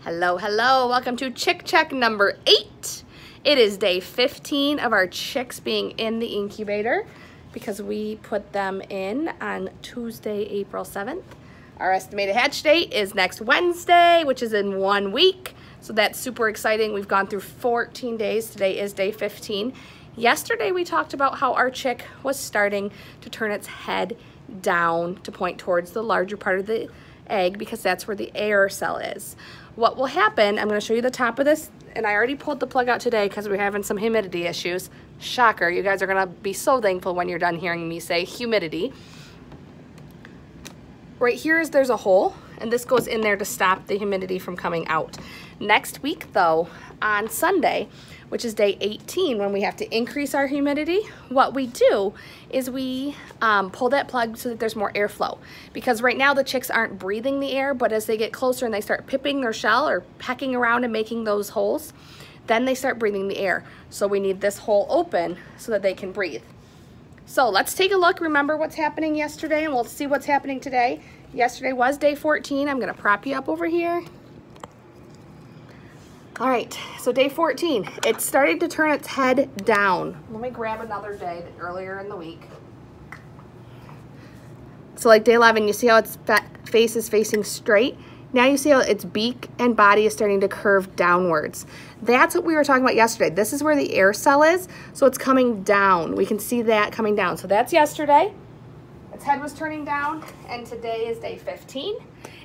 Hello, hello. Welcome to Chick Check number 8. It is day 15 of our chicks being in the incubator because we put them in on Tuesday, April 7th. Our estimated hatch date is next Wednesday, which is in 1 week. So that's super exciting. We've gone through 14 days. Today is day 15. Yesterday we talked about how our chick was starting to turn its head down to point towards the larger part of the egg because that's where the air cell is. What will happen, I'm going to show you the top of this, and I already pulled the plug out today because we're having some humidity issues. Shocker, you guys are going to be so thankful when you're done hearing me say humidity. Right here is there's a hole, and this goes in there to stop the humidity from coming out. Next week though, on Sunday, which is day 18, when we have to increase our humidity, what we do is we pull that plug so that there's more airflow. Because right now the chicks aren't breathing the air, but as they get closer and they start pipping their shell or pecking around and making those holes, then they start breathing the air. So we need this hole open so that they can breathe. So let's take a look. Remember what's happening yesterday, and we'll see what's happening today. Yesterday was day 14. I'm gonna prop you up over here. All right, so day 14, it started to turn its head down. Let me grab another day earlier in the week. So like day 11, you see how its face is facing straight? Now you see how its beak and body is starting to curve downwards. That's what we were talking about yesterday. This is where the air cell is, so it's coming down. We can see that coming down. So that's yesterday. Its head was turning down, and today is day 15.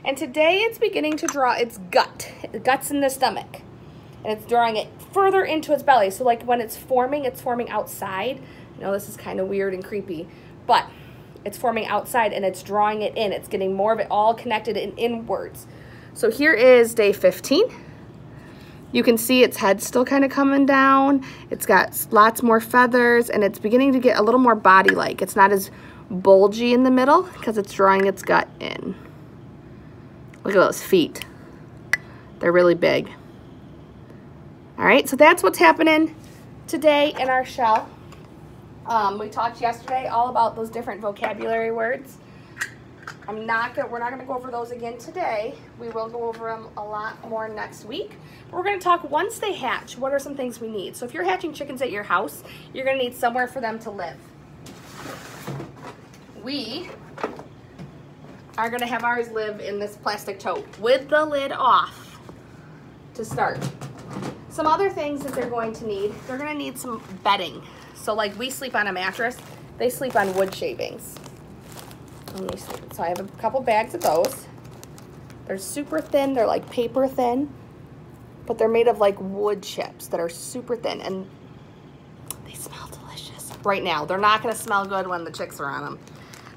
And today it's beginning to draw its guts in the stomach. And it's drawing it further into its belly. So like when it's forming outside. I know this is kind of weird and creepy, but it's forming outside and it's drawing it in. It's getting more of it all connected and inwards. So here is day 15. You can see its head still kind of coming down. It's got lots more feathers, and it's beginning to get a little more body-like. It's not as bulgy in the middle because it's drawing its gut in. Look at those feet. They're really big. All right, so that's what's happening today in our shell. We talked yesterday all about those different vocabulary words. We're not gonna go over those again today. We will go over them a lot more next week. We're gonna talk once they hatch, what are some things we need? So if you're hatching chickens at your house, you're gonna need somewhere for them to live. We are gonna have ours live in this plastic tote with the lid off to start. Some other things that they're going to need, they're gonna need some bedding. So like we sleep on a mattress, they sleep on wood shavings. So I have a couple bags of those. They're super thin, they're like paper thin, but they're made of like wood chips that are super thin, and they smell delicious. Right now, they're not gonna smell good when the chicks are on them.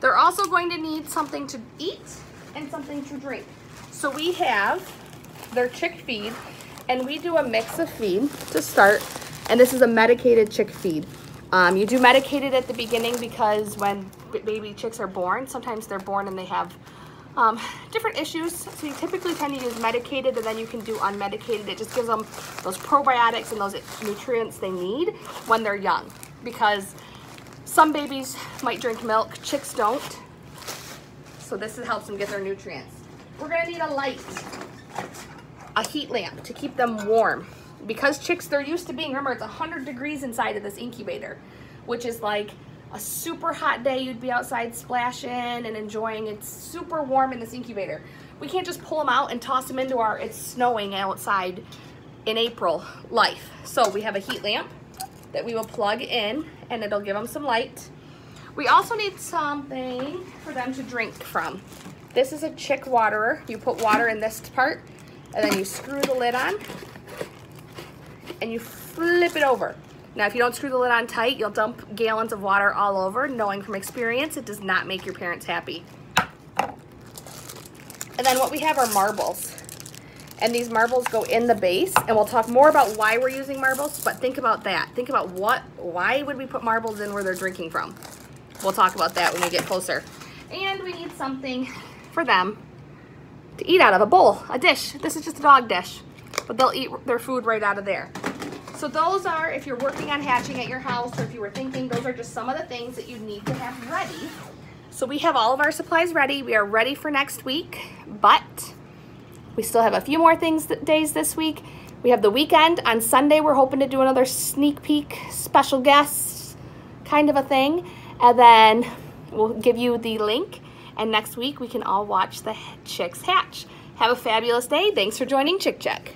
They're also going to need something to eat and something to drink. So we have their chick feed, and we do a mix of feed to start, and this is a medicated chick feed. You do medicated at the beginning because when baby chicks are born, sometimes they're born and they have different issues, so you typically tend to use medicated, and then you can do unmedicated. It just gives them those probiotics and those nutrients they need when they're young, because some babies might drink milk, chicks don't, so this helps them get their nutrients. We're gonna need a light, a heat lamp to keep them warm, because chicks, they're used to being, remember, it's 100 degrees inside of this incubator, which is like a super hot day. You'd be outside splashing and enjoying. It's super warm in this incubator. We can't just pull them out and toss them into our it's snowing outside in April life. So we have a heat lamp that we will plug in, and it'll give them some light. We also need something for them to drink from. This is a chick waterer. You put water in this part, and then you screw the lid on, and you flip it over. Now, if you don't screw the lid on tight, you'll dump gallons of water all over. Knowing from experience, it does not make your parents happy. And then what we have are marbles. And these marbles go in the base, and we'll talk more about why we're using marbles, but think about that. Think about why would we put marbles in where they're drinking from? We'll talk about that when we get closer. And we need something for them to eat out of, a bowl, a dish. This is just a dog dish, but they'll eat their food right out of there. So those are, if you're working on hatching at your house, or if you were thinking, those are just some of the things that you need to have ready. So we have all of our supplies ready. We are ready for next week, but We still have a few more days this week. We have the weekend. On Sunday, we're hoping to do another sneak peek, special guests kind of a thing. And then we'll give you the link. And next week, we can all watch the chicks hatch. Have a fabulous day. Thanks for joining Chick Check.